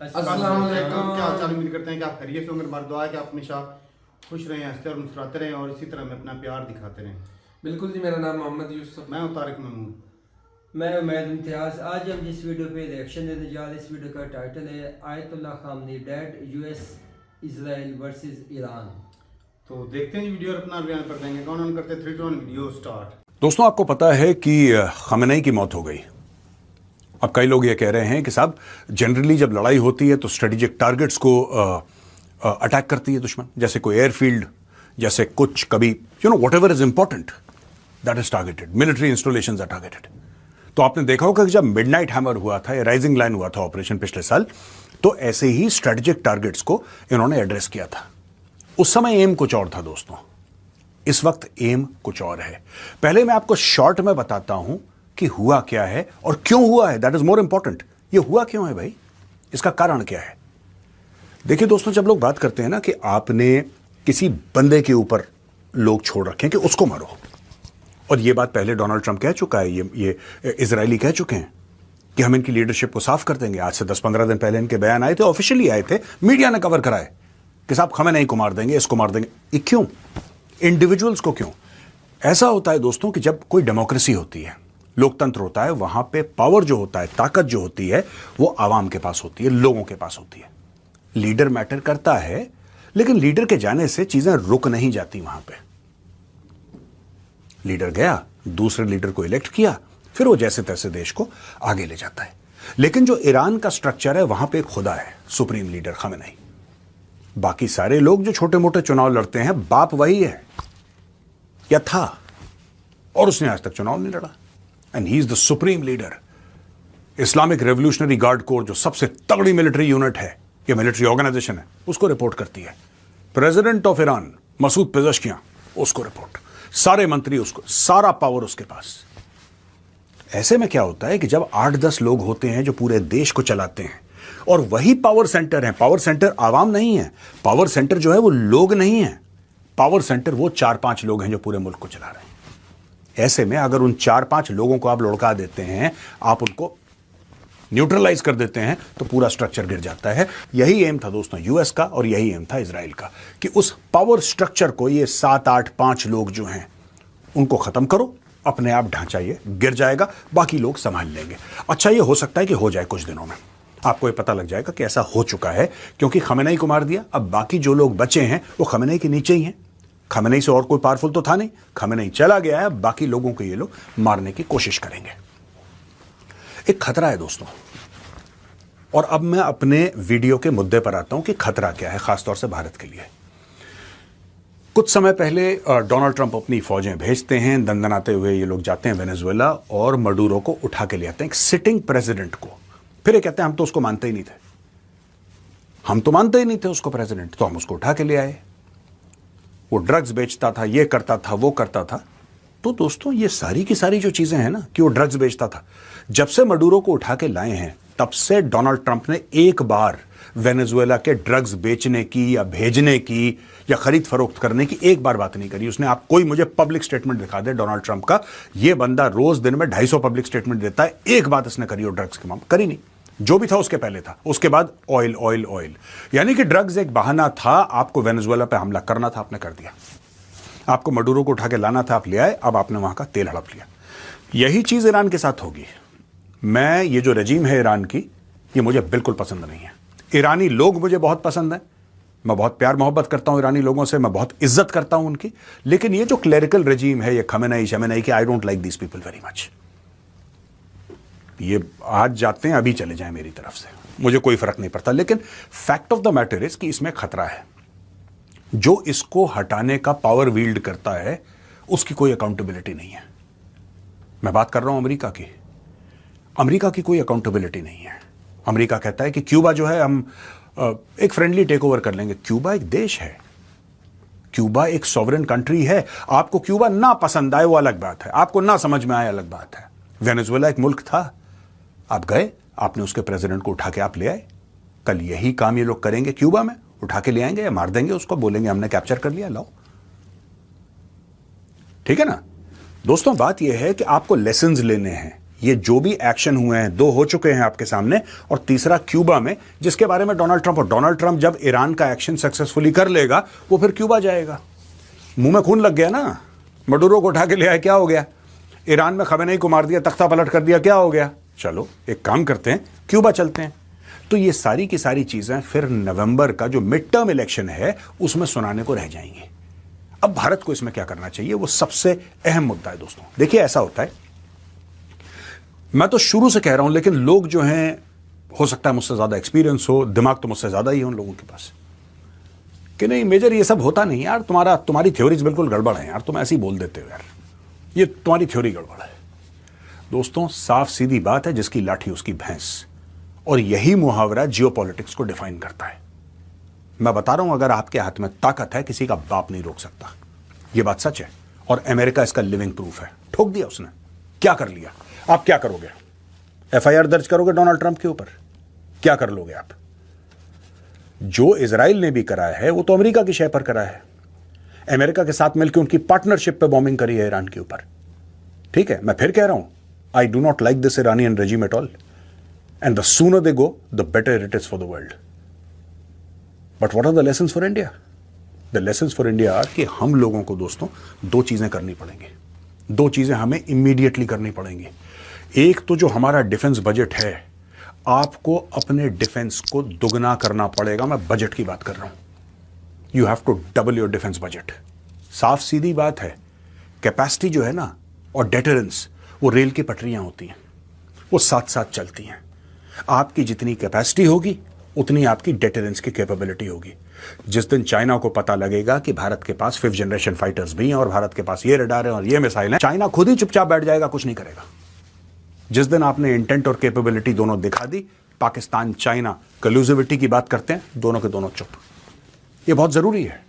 अस्सलाम वालेकुम। क्या हाल चाल, उम्मीद करते हैं कि आप खैरियत से होंगे। हमारी दुआ है कि आप हमेशा खुश रहें, हंसते और मुस्कुराते रहें और इसी तरह में अपना प्यार दिखाते रहें। बिल्कुल जी, मेरा नाम मोहम्मद यूसुफ। मैं हूं तारिक महमूद। मैं उमैद इम्तियाज़। आज हम जिस वीडियो पे रिएक्शन देने जा रहे हैं, इस वीडियो का टाइटल है Ayatollah खामनी dead, US Israel versus Iran. तो देखते हैं वीडियो और अपना बयान कर देंगे। कौन ऑन करते 3 2 1 वीडियो स्टार्ट। दोस्तों, आपको पता है कि खमेनेई की मौत हो गई। अब कई लोग ये कह रहे हैं कि साहब, जनरली जब लड़ाई होती है तो स्ट्रेटेजिक टारगेट्स को अटैक करती है दुश्मन, जैसे कोई एयरफील्ड, जैसे कुछ कभी whatever is important that is targeted, military installations are targeted. तो आपने देखा होगा कि जब मिडनाइट हैमर हुआ था या राइजिंग लाइन हुआ था ऑपरेशन पिछले साल, तो ऐसे ही स्ट्रेटेजिक टारगेट्स को इन्होंने एड्रेस किया था। उस समय एम कुछ और था दोस्तों, इस वक्त एम कुछ और है। पहले मैं आपको शॉर्ट में बताता हूं कि हुआ क्या है और क्यों हुआ है। That is more important. ये हुआ क्यों है भाई, इसका कारण क्या है। देखिए दोस्तों, जब लोग बात करते हैं ना कि आपने किसी बंदे के ऊपर लोग छोड़ रखे हैं कि उसको मारो, और ये बात पहले डोनाल्ड ट्रंप कह चुका है, ये इजरायली कह चुके हैं कि हम इनकी लीडरशिप को साफ कर देंगे। आज से 10-15 दिन पहले इनके बयान आए थे, ऑफिशियली आए थे, मीडिया ने कवर कराए कि साहब खमेनेई को मार देंगे, इसको मार देंगे। ये क्यों, इंडिविजुअल्स को क्यों। ऐसा होता है दोस्तों कि जब कोई डेमोक्रेसी होती है, लोकतंत्र होता है, वहां पे पावर जो होता है, ताकत जो होती है, वो आवाम के पास होती है, लोगों के पास होती है। लीडर मैटर करता है, लेकिन लीडर के जाने से चीजें रुक नहीं जाती। वहां पे लीडर गया, दूसरे लीडर को इलेक्ट किया, फिर वो जैसे तैसे देश को आगे ले जाता है। लेकिन जो ईरान का स्ट्रक्चर है, वहां पे एक खुदा है, सुप्रीम लीडर खमेनेई। बाकी सारे लोग जो छोटे मोटे चुनाव लड़ते हैं, बाप वही है या था, और उसने आज तक चुनाव नहीं लड़ा। And he is the supreme leader. Islamic revolutionary guard core, जो सबसे तगड़ी मिलिट्री यूनिट है या मिलिट्री ऑर्गेनाइजेशन है, उसको रिपोर्ट करती है। President of Iran Masoud Pezeshkian, उसको रिपोर्ट, सारे मंत्री उसको, सारा पावर उसके पास। ऐसे में क्या होता है कि जब 8-10 लोग होते हैं जो पूरे देश को चलाते हैं, और वही पावर सेंटर है। पावर सेंटर आवाम नहीं है, पावर सेंटर जो है वो लोग नहीं है, पावर सेंटर वो 4-5 लोग हैं जो पूरे मुल्क को चला रहे हैं। ऐसे में अगर उन 4-5 लोगों को आप लुढ़का देते हैं, आप उनको न्यूट्रलाइज कर देते हैं, तो पूरा स्ट्रक्चर गिर जाता है। यही एम था दोस्तों यूएस का, और यही एम था इजराइल का, कि उस पावर स्ट्रक्चर को, ये 7-8-5 लोग जो हैं, उनको खत्म करो। अपने आप ढांचा ये गिर जाएगा, बाकी लोग संभाल लेंगे। अच्छा, ये हो सकता है कि हो जाए कुछ दिनों में, आपको ये पता लग जाएगा कि ऐसा हो चुका है, क्योंकि खमेनेई को मार दिया। अब बाकी जो लोग बचे हैं वो खमेनेई के नीचे ही हैं। खमेनेई से और कोई पावरफुल तो था नहीं, खमेनेई चला गया है, बाकी लोगों को ये लोग मारने की कोशिश करेंगे। एक खतरा है दोस्तों, और अब मैं अपने वीडियो के मुद्दे पर आता हूं कि खतरा क्या है, खासतौर से भारत के लिए। कुछ समय पहले डोनाल्ड ट्रंप अपनी फौजें भेजते हैं, दंदनाते हुए ये लोग जाते हैं वेनेजुएला, और मडूरो को उठा के ले आते हैं, एक सिटिंग प्रेसिडेंट को। फिर ये कहते हैं हम तो उसको मानते ही नहीं थे, हम तो मानते ही नहीं थे उसको प्रेसिडेंट, तो हम उसको उठा के ले आए। वो ड्रग्स बेचता था, ये करता था, वो करता था। तो दोस्तों, ये सारी की सारी जो चीजें हैं ना, कि वो ड्रग्स बेचता था, जब से मडूरो को उठा के लाए हैं, तब से डोनाल्ड ट्रंप ने एक बार वेनेजुएला के ड्रग्स बेचने की या भेजने की या खरीद फरोख्त करने की एक बार बात नहीं करी उसने। आप कोई मुझे पब्लिक स्टेटमेंट दिखा दे डोनाल्ड ट्रंप का, ये बंदा रोज दिन में 250 पब्लिक स्टेटमेंट देता है, एक बात इसने करी और ड्रग्स के मामले करी नहीं। जो भी था उसके पहले था, उसके बाद ऑयल ऑयल ऑयल, यानी कि ड्रग्स एक बहाना था। आपको वेनेजुएला पे हमला करना था, आपने कर दिया। आपको मडूरो को उठा के लाना था, आप ले आए, अब आपने वहां का तेल हड़प लिया। यही चीज ईरान के साथ होगी। मैं, ये जो रजीम है ईरान की, ये मुझे बिल्कुल पसंद नहीं है। ईरानी लोग मुझे बहुत पसंद है, मैं बहुत प्यार मोहब्बत करता हूं ईरानी लोगों से, मैं बहुत इज्जत करता हूं उनकी। लेकिन ये जो क्लेरिकल रजीम है, ये खमेनेई शमेनेई के, I don't like this people very much. ये आज जाते हैं, अभी चले जाएं मेरी तरफ से, मुझे कोई फर्क नहीं पड़ता। लेकिन fact of the matter is कि इसमें खतरा है। जो इसको हटाने का पावर वील्ड करता है, उसकी कोई अकाउंटेबिलिटी नहीं है। मैं बात कर रहा हूं अमेरिका की। अमेरिका की कोई अकाउंटेबिलिटी नहीं है। अमेरिका कहता है कि क्यूबा जो है, हम एक फ्रेंडली टेक ओवर कर लेंगे। क्यूबा एक देश है, क्यूबा एक सॉवरेन कंट्री है। आपको क्यूबा ना पसंद आए वो अलग बात है, आपको ना समझ में आए अलग बात है। वेनेजुएला एक मुल्क था, आप गए, आपने उसके प्रेसिडेंट को उठा के आप ले आए। कल यही काम ये लोग करेंगे क्यूबा में, उठा के ले आएंगे या मार देंगे उसको, बोलेंगे हमने कैप्चर कर लिया, लाओ। ठीक है ना दोस्तों, बात यह है कि आपको लेसन्स लेने हैं। ये जो भी एक्शन हुए हैं, 2 हो चुके हैं आपके सामने, और तीसरा क्यूबा में, जिसके बारे में डोनाल्ड ट्रंप जब ईरान का एक्शन सक्सेसफुली कर लेगा वो फिर क्यूबा जाएगा। मुंह में खून लग गया ना, मडूरो को उठा के ले आए, क्या हो गया? ईरान में खमेनेई को मार दिया, तख्ता पलट कर दिया, क्या हो गया? चलो एक काम करते हैं, क्यूबा चलते हैं। तो ये सारी की सारी चीजें फिर नवंबर का जो मिड टर्म इलेक्शन है उसमें सुनाने को रह जाएंगी। अब भारत को इसमें क्या करना चाहिए, वो सबसे अहम मुद्दा है दोस्तों। देखिए ऐसा होता है, मैं तो शुरू से कह रहा हूं, लेकिन लोग जो हैं, हो सकता है मुझसे ज्यादा एक्सपीरियंस हो, दिमाग तो मुझसे ज्यादा ही है उन लोगों के पास, कि नहीं मेजर ये सब होता नहीं यार, तुम्हारी थ्योरीज बिल्कुल गड़बड़ है यार, तुम ऐसे ही बोल देते हो यार, ये तुम्हारी थ्योरी गड़बड़ है। दोस्तों साफ सीधी बात है, जिसकी लाठी उसकी भैंस, और यही मुहावरा जियोपॉलिटिक्स को डिफाइन करता है। मैं बता रहा हूं, अगर आपके हाथ में ताकत है, किसी का बाप नहीं रोक सकता। यह बात सच है, और अमेरिका इसका लिविंग प्रूफ है। ठोक दिया उसने, क्या कर लिया? आप क्या करोगे? एफआईआर दर्ज करोगे डोनाल्ड ट्रंप के ऊपर? क्या कर लोगे आप? जो इजराइल ने भी करा है वो तो अमेरिका की शय पर करा है। अमेरिका के साथ मिलकर उनकी पार्टनरशिप पे बॉम्बिंग करी है ईरान के ऊपर। ठीक है, मैं फिर कह रहा हूं, I do not like this Iranian regime at all, and the sooner they go the better it is for the world. But what are the lessons for India? The lessons for India are कि हम लोगों को दोस्तों 2 चीजें करनी पड़ेंगी, 2 चीजें हमें इमीडिएटली करनी पड़ेंगी। एक तो जो हमारा डिफेंस बजट है, आपको अपने डिफेंस को दुगना करना पड़ेगा। मैं बजट की बात कर रहा हूं। You have to double your defence budget. साफ सीधी बात है, कैपेसिटी जो है ना, और डेटरेंस, वो रेल की पटरियां होती हैं, वो साथ साथ चलती हैं। आपकी जितनी कैपेसिटी होगी उतनी आपकी डेटरेंस की कैपेबिलिटी होगी। जिस दिन चाइना को पता लगेगा कि भारत के पास 5th जनरेशन फाइटर्स भी हैं और भारत के पास ये रडार है और ये मिसाइल है, चाइना खुद ही चुपचाप बैठ जाएगा, कुछ नहीं करेगा। जिस दिन आपने इंटेंट और कैपेबिलिटी दोनों दिखा दी, पाकिस्तान चाइना कलूसिविटी की बात करते हैं, दोनों के दोनों चुप। ये बहुत जरूरी है।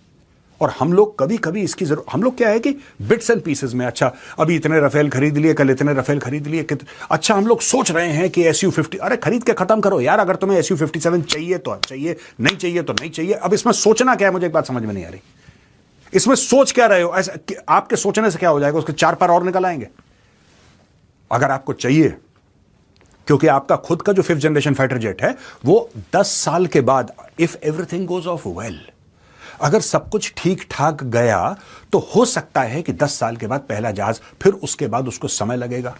और हम लोग कभी कभी इसकी जरूरत, हम लोग क्या है कि बिट्स एंड पीसेस में, अच्छा अभी इतने रफेल खरीद लिए, कल इतने रफेल खरीद लिए, अच्छा हम लोग सोच रहे हैं कि SU-50, अरे खरीद के खत्म करो यार। अगर तुम्हें SU-57 चाहिए तो चाहिए, नहीं चाहिए तो नहीं चाहिए। अब इसमें सोचना क्या है, मुझे एक बात समझ में नहीं आ रही। इसमें सोच क्या रहे हो? ऐसा आपके सोचने से क्या हो जाएगा? उसके 4 पार और निकल आएंगे। अगर आपको चाहिए, क्योंकि आपका खुद का जो 5th जनरेशन फाइटर जेट है वो 10 साल के बाद, if everything goes off well, अगर सब कुछ ठीक ठाक गया, तो हो सकता है कि 10 साल के बाद पहला जहाज, फिर उसके बाद उसको समय लगेगा,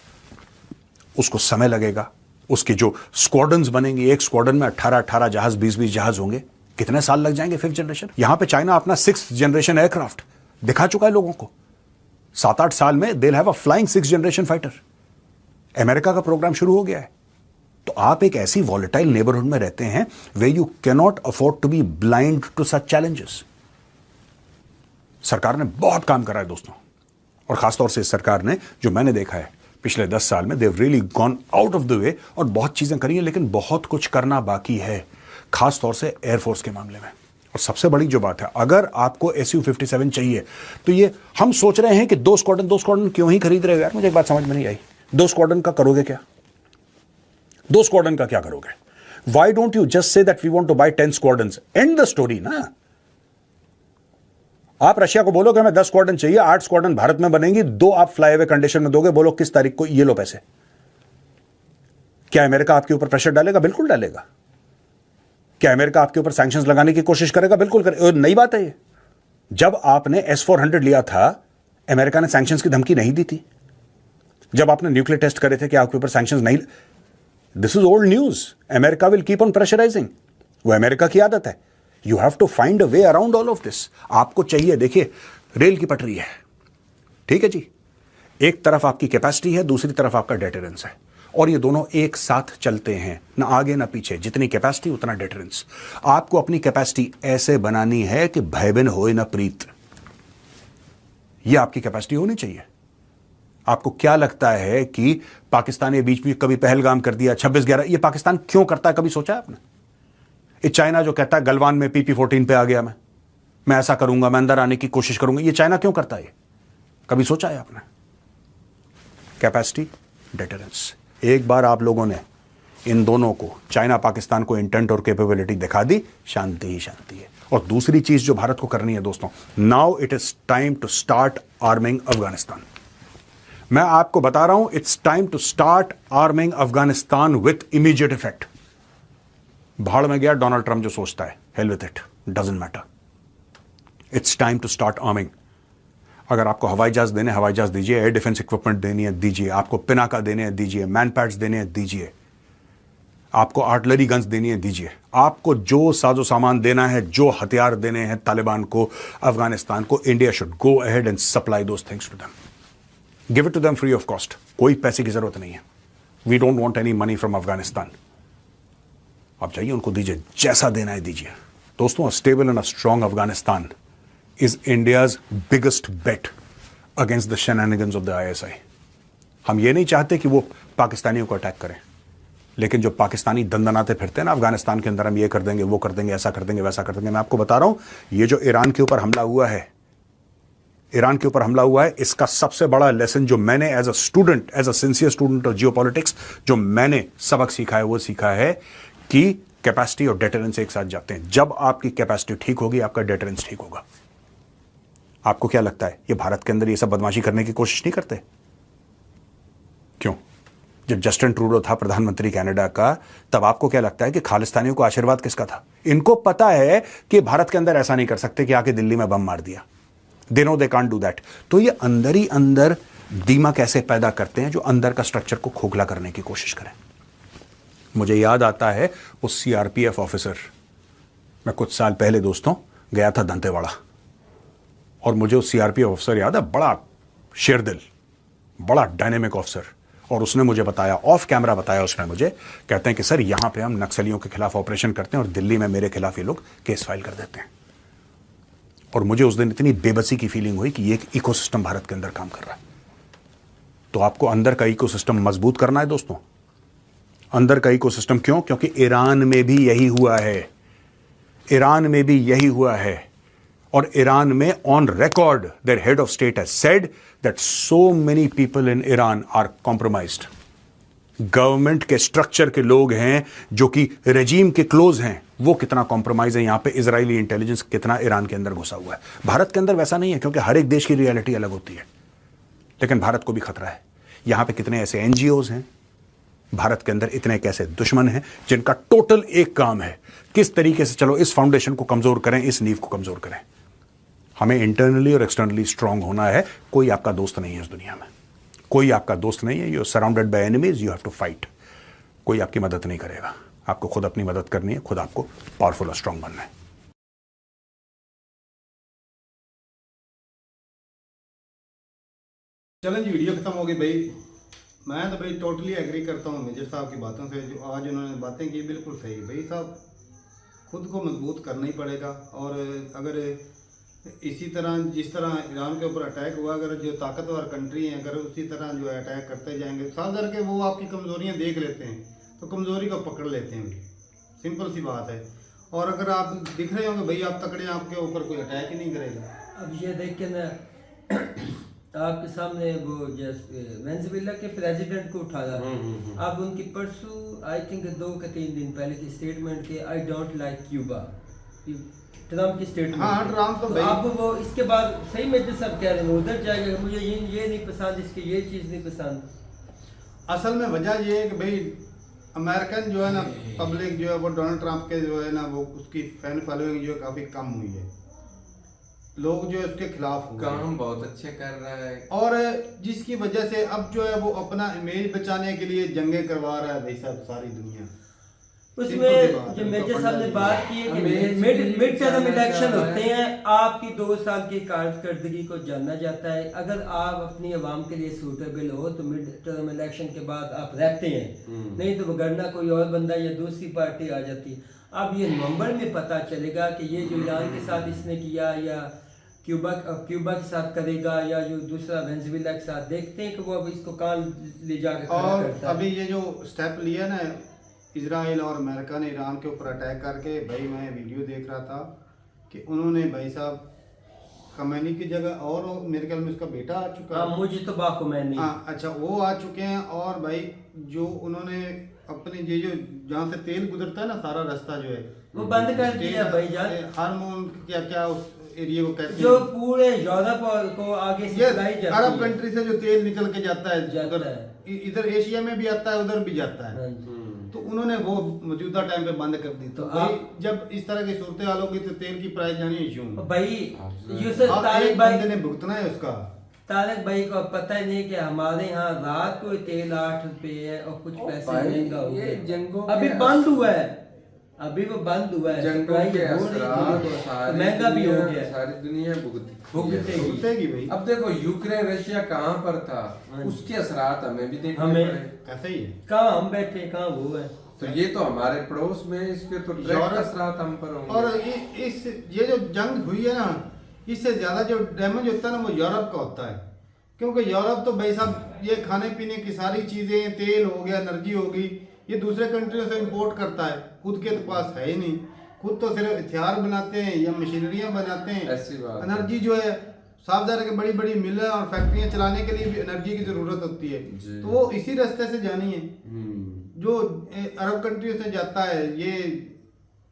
उसके जो स्क्वाड्रन्स बनेंगे, एक स्क्वाड्रन में 18 जहाज, 20 जहाज होंगे। कितने साल लग जाएंगे 5th जनरेशन? यहां पे चाइना अपना 6th जनरेशन एयरक्राफ्ट दिखा चुका है लोगों को। 7-8 साल में they will have a flying 6th generation fighter. America का प्रोग्राम शुरू हो गया है। तो आप एक ऐसी वॉलेटाइल नेबरहुड में रहते हैं वे you can not afford to be blind to such challenges. सरकार ने बहुत काम करा है दोस्तों, और खासतौर से इस सरकार ने, जो मैंने देखा है पिछले 10 साल में, they have really gone out of the way, और बहुत चीजें करी हैं, लेकिन बहुत कुछ करना बाकी है, खासतौर से एयरफोर्स के मामले में। और सबसे बड़ी जो बात है, अगर आपको SU-57 चाहिए, तो ये हम सोच रहे हैं कि 2 स्क्वाड्रन क्यों ही खरीद रहे हो यार? मुझे एक बात समझ में नहीं आई। 2 स्क्वाड्रन का करोगे क्या? 2 स्क्वाड्रन का क्या करोगे? Why don't you just say that we want to buy 10 squadrons? End the story ना। आप रशिया को बोलो कि हमें 10 स्क्वाड्रन चाहिए, 8 स्क्वाड्रन भारत में बनेंगी, 2 आप फ्लाईअवे कंडीशन में दोगे, बोलो किस तारीख को, ये लो पैसे। क्या अमेरिका आपके ऊपर प्रेशर डालेगा? बिल्कुल डालेगा। क्या अमेरिका आपके ऊपर सैंक्शंस लगाने की कोशिश करेगा? बिल्कुल करेगा। नई बात है ये। जब आपने S-400 लिया था, अमेरिका ने सैंक्शंस की धमकी नहीं दी थी। जब आपने न्यूक्लियर टेस्ट करे थे कि आपके ऊपर सैंक्शंस नहीं, this is old news. America will keep on pressurizing, वो अमेरिका की आदत है। You have to find a way around all of this. आपको चाहिए, देखिए रेल की पटरी है, ठीक है जी, एक तरफ आपकी कैपेसिटी है, दूसरी तरफ आपका डेटरेंस है, और ये दोनों एक साथ चलते हैं, ना आगे ना पीछे। जितनी कैपेसिटी उतना डेटरेंस। आपको अपनी कैपेसिटी ऐसे बनानी है कि भय बिन होए ना प्रीत। यह आपकी कैपेसिटी होनी चाहिए। आपको क्या लगता है कि पाकिस्तान ने बीच में कभी पहलगाम कर दिया, 26/11, ये पाकिस्तान क्यों करता है? कभी सोचा है आपने? ये चाइना जो कहता है गलवान में PP-14 पे आ गया, मैं ऐसा करूंगा, मैं अंदर आने की कोशिश करूंगा, ये चाइना क्यों करता है? कभी सोचा है आपने? Capacity, deterrence. एक बार आप लोगों ने इन दोनों को, चाइना पाकिस्तान को, इंटेंट और कैपेबिलिटी दिखा दी, शांति ही शांति है। और दूसरी चीज जो भारत को करनी है दोस्तों, now it is time to start arming Afghanistan. मैं आपको बता रहा हूं, it's time to start arming Afghanistan with immediate effect. भाड़ में गया डोनाल्ड ट्रंप जो सोचता है, hell with it, doesn't matter. It's time to start arming. अगर आपको हवाई जहाज देने हवाई जहाज दीजिए, एयर डिफेंस इक्विपमेंट देनी है दीजिए, आपको पिनाका देने हैं दीजिए, मैन पैड्स देने हैं दीजिए, आपको आर्टिलरी गन्स देनी है दीजिए, आपको जो साजो सामान देना है, जो हथियार देने हैं तालिबान को, अफगानिस्तान को, India should go ahead and supply those things to them, give it to them free of cost. कोई पैसे की जरूरत नहीं है। We don't want any money from Afghanistan. आप जाइए उनको दीजिए, जैसा देना है दीजिए। दोस्तों, stable and a strong Afghanistan is India's biggest bet against the shenanigans of the ISI. हम ये नहीं चाहते कि वो पाकिस्तानियों को अटैक करें, लेकिन जो पाकिस्तानी दंदनाते फिरते हैं ना अफगानिस्तान के अंदर, हम ये कर देंगे, वो कर देंगे, ऐसा कर देंगे, वैसा कर देंगे। मैं आपको बता रहा हूं, ये जो ईरान के ऊपर हमला हुआ है, ईरान के ऊपर हमला हुआ है, इसका सबसे बड़ा लेसन जो मैंने as a student, as a sincere student of geopolitics, जो मैंने सबक सीखा है, वो सीखा है कि कैपेसिटी और डेटरेंस एक साथ जाते हैं। जब आपकी कैपेसिटी ठीक होगी, आपका डेटरेंस ठीक होगा। आपको क्या लगता है ये भारत के अंदर ये सब बदमाशी करने की कोशिश नहीं करते? क्यों? जब जस्टिन ट्रूडो था प्रधानमंत्री कनाडा का, तब आपको क्या लगता है कि खालिस्तानियों को आशीर्वाद किसका था? इनको पता है कि भारत के अंदर ऐसा नहीं कर सकते कि आके दिल्ली में बम मार दिया। They know they can't do that. तो ये अंदर ही अंदर दीमा कैसे पैदा करते हैं, जो अंदर का स्ट्रक्चर को खोखला करने की कोशिश करें। मुझे याद आता है उस सीआरपीएफ ऑफिसर, मैं कुछ साल पहले दोस्तों गया था दंतेवाड़ा, और मुझे उस सीआरपीएफ ऑफिसर याद है, बड़ा शेरदिल, बड़ा डायनेमिक ऑफिसर, और उसने मुझे बताया, ऑफ कैमरा बताया उसने मुझे, कहते हैं कि सर यहां पे हम नक्सलियों के खिलाफ ऑपरेशन करते हैं और दिल्ली में मेरे खिलाफ ये लोग केस फाइल कर देते हैं। और मुझे उस दिन इतनी बेबसी की फीलिंग हुई कि ये एक इकोसिस्टम भारत के अंदर काम कर रहा है। तो आपको अंदर का इकोसिस्टम मजबूत करना है दोस्तों, अंदर का इकोसिस्टम। क्यों? क्योंकि ईरान में भी यही हुआ है, ईरान में भी यही हुआ है। और ईरान में on record their head of state has said that so many people in Iran are compromised. Government के स्ट्रक्चर के लोग हैं जो कि रेजीम के क्लोज हैं, वो कितना कॉम्प्रोमाइज है। यहां पे इजरायली इंटेलिजेंस कितना ईरान के अंदर घुसा हुआ है। भारत के अंदर वैसा नहीं है, क्योंकि हर एक देश की रियलिटी अलग होती है, लेकिन भारत को भी खतरा है। यहां पे कितने ऐसे एनजीओज हैं भारत के अंदर, इतने कैसे दुश्मन हैं जिनका टोटल एक काम है, किस तरीके से चलो इस फाउंडेशन को कमजोर करें, इस नींव को कमजोर करें। हमें इंटरनली और एक्सटर्नली स्ट्रांग होना है। कोई आपका दोस्त नहीं है इस दुनिया में, कोई आपका दोस्त नहीं है। You are surrounded by enemies, you have to fight. कोई आपकी मदद नहीं करेगा, आपको खुद अपनी मदद करनी है, खुद आपको पावरफुल और स्ट्रांग बनना है। चलें जी, वीडियो खत्म हो गई भाई। मैं तो भाई टोटली एग्री करता हूँ मेजर साहब की बातों से। जो आज उन्होंने बातें की बिल्कुल सही। भाई साहब, खुद को मजबूत करना ही पड़ेगा। और अगर इसी तरह जिस तरह ईरान के ऊपर अटैक हुआ, अगर जो ताकतवर कंट्री हैं अगर उसी तरह जो है अटैक करते जाएंगे, साथ करके वो आपकी कमज़ोरियाँ देख लेते हैं तो कमज़ोरी को पकड़ लेते हैं। सिंपल सी बात है। और अगर आप दिख रहे होंगे भाई आप तकड़े, आपके ऊपर कोई अटैक ही नहीं करेगा। अब ये देखें ना, आपके सामने वो जैसे वेनेजुएला के प्रेसिडेंट को उठाया, अब उनकी परसों आई थिंक 2 के 3 दिन पहले की स्टेटमेंट के I don't like Cuba, Trump की स्टेटमेंट। हाँ, ट्रम्प तो अब वो इसके बाद सही मेजर साहब कह रहे हैं उधर जाएगा, मुझे ये नहीं पसंद, इसकी ये चीज़ नहीं पसंद। असल में वजह ये है कि भाई अमेरिकन जो है ना पब्लिक जो है वो डोनाल्ड ट्रंप के जो है ना वो उसकी फैन फॉलोइंग जो है काफ़ी कम हुई है। लोग जो है उसके खिलाफ हुए, काम बहुत अच्छे कर रहा है, और जिसकी वजह से अब जो है वो अपना इमेज बचाने के लिए जंगें करवा रहा है भाई साहब सारी दुनिया। उसमें जो मेजर साहब ने बात की है कि मिड टर्म इलेक्शन होते हैं, आपकी 2 साल की कारकर्दगी को जाना जाता है। अगर आप अपनी आवाम के लिए सूटेबल हो तो मिड टर्म इलेक्शन के बाद आप रहते हैं, नहीं तो वगरना कोई और बंदा या दूसरी पार्टी आ जाती है। अब ये नवंबर में पता चलेगा कि ये जो ईरान के साथ इसने किया या क्यूबा के साथ करेगा या जो दूसरा वेनेजुएला के साथ, देखते हैं कि वो अब इसको कहाँ ले जाकर खड़ा करता है। अभी ये जो स्टेप लिया ना इजराइल और अमेरिका ने ईरान के ऊपर अटैक करके, भाई मैं वीडियो देख रहा था कि उन्होंने भाई साहब खमैनी की जगह, और मेरे ख्याल में उसका बेटा आ चुका है, मुझे तो बाखुमैनी, हाँ अच्छा वो आ चुके हैं। और भाई जो उन्होंने अपनी ये जो जहाँ से तेल गुजरता है ना सारा रास्ता जो है वो बंद कर दिया भाई जान। हार्मोन क्या क्या एरिया को कहते जो हैं, पूरे यूरोप को आगे ये सप्लाई जाती अरब है। कंट्री से जो तेल निकल के जाता है जाता उधर, है। इधर एशिया में भी आता है, उधर भी जाता है। हाँ जी। तो उन्होंने वो मौजूदा टाइम पे बंद कर दी। तो तो भाई आप- जब इस तरह की सूरत हाल होगी तो तेल की प्राइस जानी है क्यों? भाई हाँ, यूसुफ आप तारिक एक भाई, बंदे ने भुगतना है उसका। तारिक भाई को पता ही नहीं कि हमारे यहाँ रात को ही तेल 8 रुपए है और कुछ ओ पैसे भाई, महंगा हो ये गया। जंगों अभी के बंद हुआ है, अभी वो बंद हुआ है, जंगों सप्लाई के हो रही असरात थी, सारी महंगा भी हो दुनिया- गया। सारी दुनिया भुगतेगी। भुगतेगी भाई, अब देखो यूक्रेन रशिया कहाँ पर था, हाँ। उसके असरात हमें भी देखने हमें- पड़े। ऐसा ही है। कहाँ हम बैठे, कहाँ वो है। तो ये तो हमारे पड़ोस में, इसके तो डायरेक्ट यूरोप- असरात हम पर होंगे। और इस ये जो जंग हुई है ना, इससे ज्यादा जो डैमेज होता है ना वो यूरोप का होता है। क्योंकि यूरोप तो भाई साहब ये खाने पीने की सारी चीजें, तेल हो गया, एनर्जी होगी, ये दूसरे कंट्रियों से इंपोर्ट करता है, खुद के तो पास है ही नहीं। खुद तो सिर्फ हथियार बनाते हैं या मशीनरियां बनाते हैं। ऐसी बात है। एनर्जी जो है साफ ज़ाहिर है कि बड़ी बड़ी मिलें और फैक्ट्रियां चलाने के लिए भी एनर्जी की जरूरत होती है, जी। तो वो इसी रास्ते से जानी है। हम्म। जो अरब कंट्रियों से जाता है, ये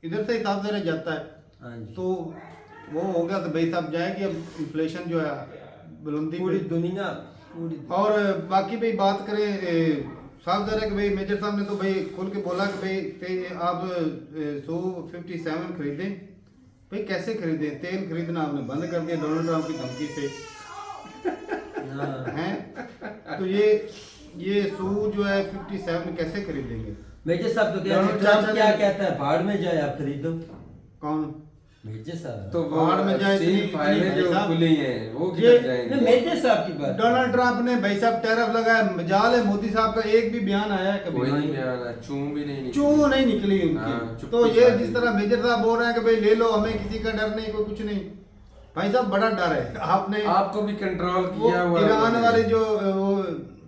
इधर से हिसाब से जाता है। हाँ जी। तो वो हो गया तो भाई साहब जाएगी अब इन्फ्लेशन जो है बुलंदी पूरी पे। दुनिया पूरी और बाकी भाई बात करें साफ ज़ाहिर है कि भाई मेजर साहब ने तो भाई खुल के बोला कि भाई आप 157 खरीदें। भाई कैसे खरीदें? तेल खरीदना आपने बंद कर दिया डोनाल्ड ट्रंप की धमकी से, हाँ। हैं? तो ये सू जो है 57 कैसे खरीदेंगे? मेजर साहब तो क्या डोनाल्ड ट्रम्प ट्रंप क्या ने- कहता है, भाड़ में जाए आप खरीदो। कौन? मेजर साहब तो वो बाढ़ में जाए स्टील इतनी- फाइलें इतनी जो भाई साहब, खुली हैं वो ये- किधर जाएंगे? नहीं, मेजर साहब की बात। डोनाल्ड ट्रंप ने भाई साहब टैरिफ लगाया, मजाल है मोदी साहब का एक भी बयान आया है कभी? कोई नहीं बयान है, चूं भी नहीं निकली। चू नहीं निकली हाँ, उनकी। चुप्पी तो ये साधी। जिस तरह मेजर साहब बोल रहे हैं कि भाई ले लो, हमें किसी का डर नहीं, कोई कुछ नहीं। भाई साहब बड़ा डर है। आपने आपको भी कंट्रोल वो किया हुआ है ईरान उन्होंने। वाली जो वो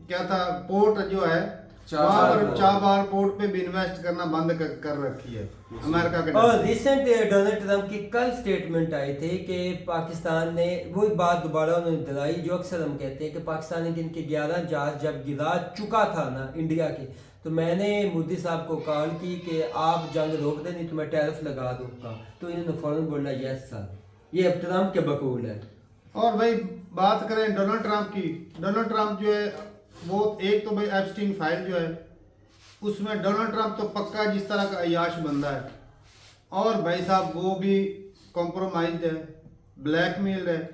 क्या था पोर्ट जो है वहाँ पर चाबार पोर्ट पे भी इन्वेस्ट करना बंद कर रखी है अमेरिका के और डर से। रिसेंट डोनाल्ड ट्रंप की कल स्टेटमेंट आई थी कि पाकिस्तान ने वही बात दोबारा उन्होंने दोहराई जो अक्सर हम कहते हैं कि पाकिस्तान ने इनके 11 जहाज जब गिरा चुका था ना इंडिया के, तो मैंने मोदी साहब को कॉल की कि आप जंग रोक दें नहीं तो मैं टैरिफ लगा दूंगा। तो इन्होंने फौरन बोला यस सर। ये अब ट्रंप के बकूल है। और भाई बात करें डोनाल्ड ट्रंप की, डोनाल्ड ट्रंप जो है वो एक तो भाई एप्स्टीन फाइल जो है उसमें डोनाल्ड ट्रंप तो पक्का जिस तरह का अय्याश बंदा है, और भाई साहब वो भी कॉम्प्रोमाइज है, ब्लैकमेल है।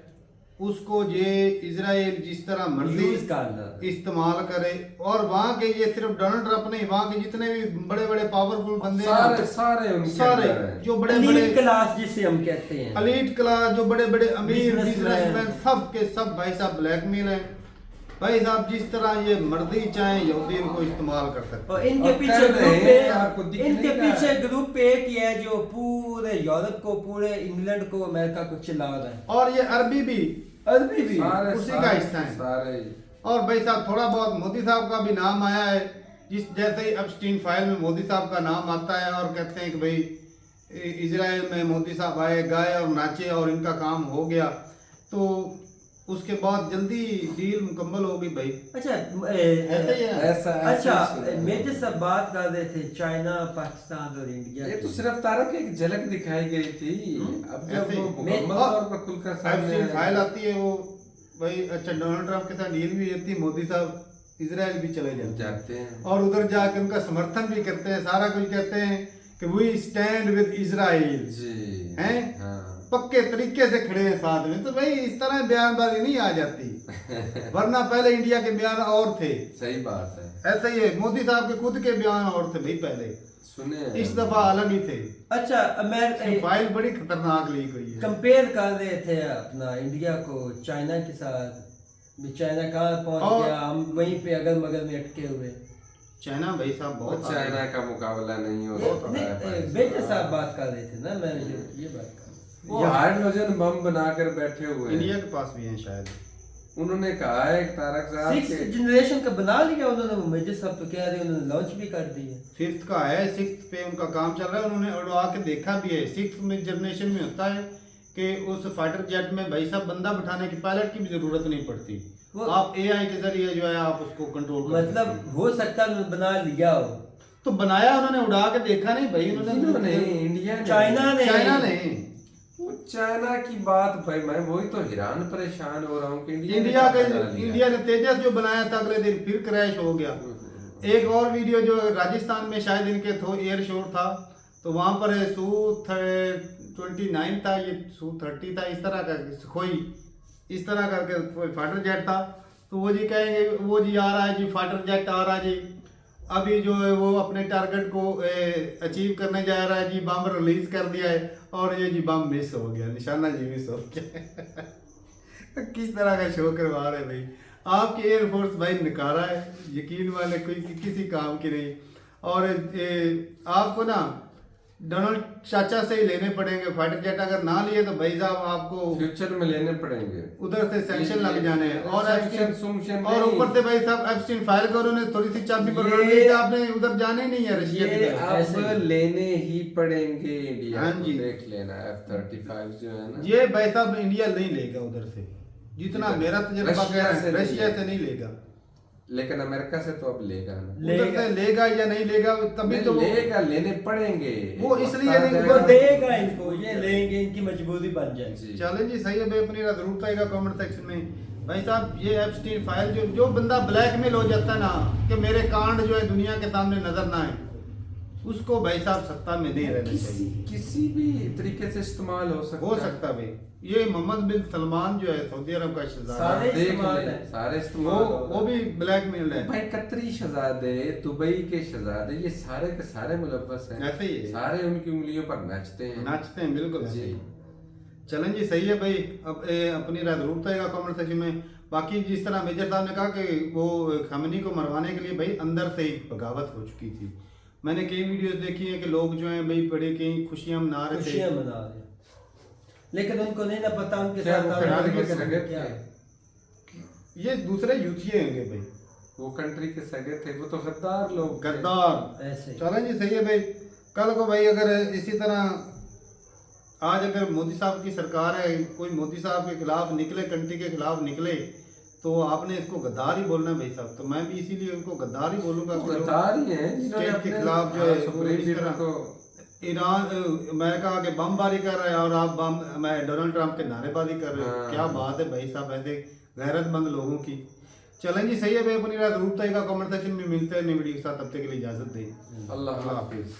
उसको ये इजराइल जिस तरह मर्जी यूज कर रहा। इस्तेमाल करे, और वहाँ के ये सिर्फ डोनाल्ड ट्रंप नहीं, वहाँ के जितने भी बड़े बड़े पावरफुल बंदे हैं सारे ना, सारे उनके सारे अंदर हैं। जो बड़े एलीट बड़े क्लास जिसे हम कहते हैं, एलीट क्लास, जो बड़े बड़े अमीर Businessman। बिजनेसमैन, सब के सब भाई साहब ब्लैकमेल हैं। भाई साहब जिस तरह ये मर्दी चाहे यहूदी इनको इस्तेमाल कर सकते और हैं। इनके और पीछे कर रहे ग्रुप हैं, आपको पे दिख इनके नहीं रहा पीछे है। ग्रुप एक ही है जो पूरे यूरोप को, पूरे इंग्लैंड को, अमेरिका को चिल्ला रहा है। और ये अरबी भी सारे उसी का सारे- हिस्सा है। सारे और भाई साहब थोड़ा बहुत मोदी साहब का भी नाम आया है, जिस जैसे ही एप्स्टीन फाइल में मोदी साहब का नाम आता है और कहते हैं कि भाई इजराइल में मोदी साहब आए, गाए और नाचे और इनका काम हो गया, तो उसके बाद जल्दी डील मुकम्मल होगी भाई। अच्छा ऐसा ही है। ऐसा अच्छा ऐसा- मेजर साहब बात कर रहे थे चाइना, पाकिस्तान और इंडिया ये तो की। सिर्फ तारक एक झलक दिखाई गई थी। अब जब ऐसे ही। वो मुकम्मल और तौर पर खुलकर सामने एप्स्टीन आएगा। फाइल आती है वो भाई, अच्छा डोनाल्ड ट्रंप के साथ डील भी होती है, मोदी साहब इजराइल भी चले जाते हैं और उधर जाके उनका समर्थन भी करते हैं, सारा कुछ कहते हैं कि वी स्टैंड विद इजराइल, जी हैं? हाँ। पक्के तरीके से खड़े हैं साथ में। तो भाई इस तरह बयानबाजी नहीं आ जाती, वरना पहले इंडिया के बयान और थे। सही बात है। ऐसा ही है, मोदी साहब के खुद के बयान और थे भाई पहले, सुने इस दफा अलग ही थे। अच्छा मैं फाइल बड़ी खतरनाक लीक हुई है। कंपेयर कर रहे थे अपना इंडिया को चाइना के साथ, भी चाइना कहाँ पहुंच और- गया, हम वहीं पे अगल मगल में अटके हुए। चाइना भाई साहब वो बहुत चाइना का मुकाबला नहीं हो सकता है। बेटे साहब बात कर रहे थे ना, मैं ये बात कर वो हाइड्रोजन बम बनाकर बैठे हुए इंडिया हैं। के पास भी है शायद। उन्होंने कहा है तारक साहब सिक्स के जनरेशन का बना लिया उन्होंने, मेजर साहब तो कह रहे उन्होंने लॉन्च भी कर दी है। फिफ्थ का है, सिक्स पे उनका काम चल रहा है, उन्होंने उड़वा के देखा भी है। सिक्स में जनरेशन में होता है कि उस फाइटर जेट में भाई साहब बंदा बिठाने की, पायलट की भी जरूरत नहीं पड़ती, वो- आप एआई के जरिए जो है आप उसको कंट्रोल कर सकते मतलब हैं। हो सकता है उन्होंने बना लिया हो। तो बनाया उन्होंने, उड़ा के देखा नहीं भाई इन्होंने उन्होंने। इंडिया चाइना ने चाइना ने वो चाइना की बात भाई, मैं वही तो हैरान परेशान हो रहा हूँ कि इंडिया क्या के बना लिया। इंडिया ने तेजस जो बनाया था अगले दिन फिर क्रैश हो गया। एक और वीडियो जो राजस्थान में शायद इनके थो एयर शो था, तो वहां पर Su-29 था, ये Su-30 था, इस तरह का कोई इस तरह करके कोई फाइटर जेट था। तो वो जी कहेंगे वो जी आ रहा है जी, फाइटर जेट आ रहा है जी, अभी जो है वो अपने टारगेट को अचीव करने जा रहा है जी, बम रिलीज कर दिया है और ये जी बम मिस हो गया, निशाना जी मिस हो गया। किस तरह का शो करवा रहे भाई, आपकी एयरफोर्स भाई निकारा है, यकीन वाले कोई किसी काम की नहीं। और आपको ना डोनाल्ड चाचा से ही लेने पड़ेंगे फाइटर जेट, अगर ना लिए तो भाई साहब आपको फ्यूचर में लेने पड़ेंगे, उधर से सैंक्शन लग जाने हैं। और सैंक्शन और ऊपर से भाई साहब एप्स्टीन फाइल करो, उन्होंने थोड़ी सी चाबी पकड़ ली कि आपने उधर जाने ही नहीं है रशिया की ये तरफ। अब लेने ही पड़ेंगे इंडिया हाँ को, जी। देख लेना F-35 जो है ना, ये भाई साहब इंडिया नहीं लेगा उधर से, जितना मेरा तजुर्बा कह रशिया रहा से है, नहीं रशिया लेगा। से नहीं लेगा। लेकिन अमेरिका से तो अब लेगा ना, उधर से लेगा या नहीं लेगा तभी नहीं तो लेगा, लेने पड़ेंगे। वो इसलिए वक्त आ नहीं- जाएगा। वो देगा इनको, ये लेंगे, इनकी मजबूरी बन जाएगी। जी। चैलेंज ही सही है भाई, अपनी रात जरूर आएगा कमेंट सेक्शन में। भाई साहब ये एप्स्टीन फाइल जो बंदा ब्लैकमेल हो जाता है ना कि मेरे कांड जो है दुनिया के सामने नजर ना आए, उसको भाई साहब सत्ता में नहीं रहना चाहिए। किसी भी तरीके से इस्तेमाल हो सकता हो है। सकता भाई, ये मोहम्मद बिन सलमान जो है सऊदी अरब का शहजादा, सारे देख इस्तेमाल ले, है। सारे वो इस्तेमाल वो भी ब्लैकमेल है। भाई कतरी शहजादे, दुबई के शहजादे, ये सारे के सारे मुलव्वस हैं, ऐसे ही है। सारे उनकी उंगलियों पर नाचते हैं। नाचते हैं बिल्कुल ऐसे जी। ही। चलें जी सही है भाई, अब अपनी राय जरूर बताएगा कमेंट सेक्शन में। बाकी जिस तरह मेजर साहब ने कहा कि वो खमनी को मरवाने के लिए भाई अंदर से ही बगावत हो चुकी थी। मैंने कई वीडियोस देखी हैं कि लोग जो हैं भाई बड़े कई खुशियां मना रहे थे। खुशियां मना रहे हैं। लेकिन उनको नहीं ना पता उनके क्या साथ वो आगे कंट्री के क्या सगे क्या थे? ये दूसरे यूथिये होंगे भाई, वो कंट्री के सगे थे, वो तो गद्दार लोग थे। गद्दार। ऐसे ही। चलें जी सही है भाई, कल को भाई अगर इसी तरह आज अगर मोदी साहब की सरकार है, कोई मोदी साहब के खिलाफ निकले, कंट्री के खिलाफ निकले, तो आपने इसको गद्दार ही बोलना भाई साहब। तो मैं भी इसीलिए उनको गद्दार ही बोलूंगा वो कि जो गद्दार ही हैं जिन्होंने स्टेट के अपने खिलाफ जो है सुप्रीम इस लीडर तरह को ईरान अमेरिका के बमबारी कर रहा है और आप मैं डोनाल्ड ट्रंप के नारेबाजी कर रहे हो। हाँ। क्या बात है भाई साहब ऐसे गैरतमंद लोगों की। चलें जी सही है भाई, अपनी रात जरूर बताइएगा कमेंट सेक्शन में। मिलते हैं नई वीडियो के साथ, तब तक के लिए इजाजत दें। अल्लाह हाफिज।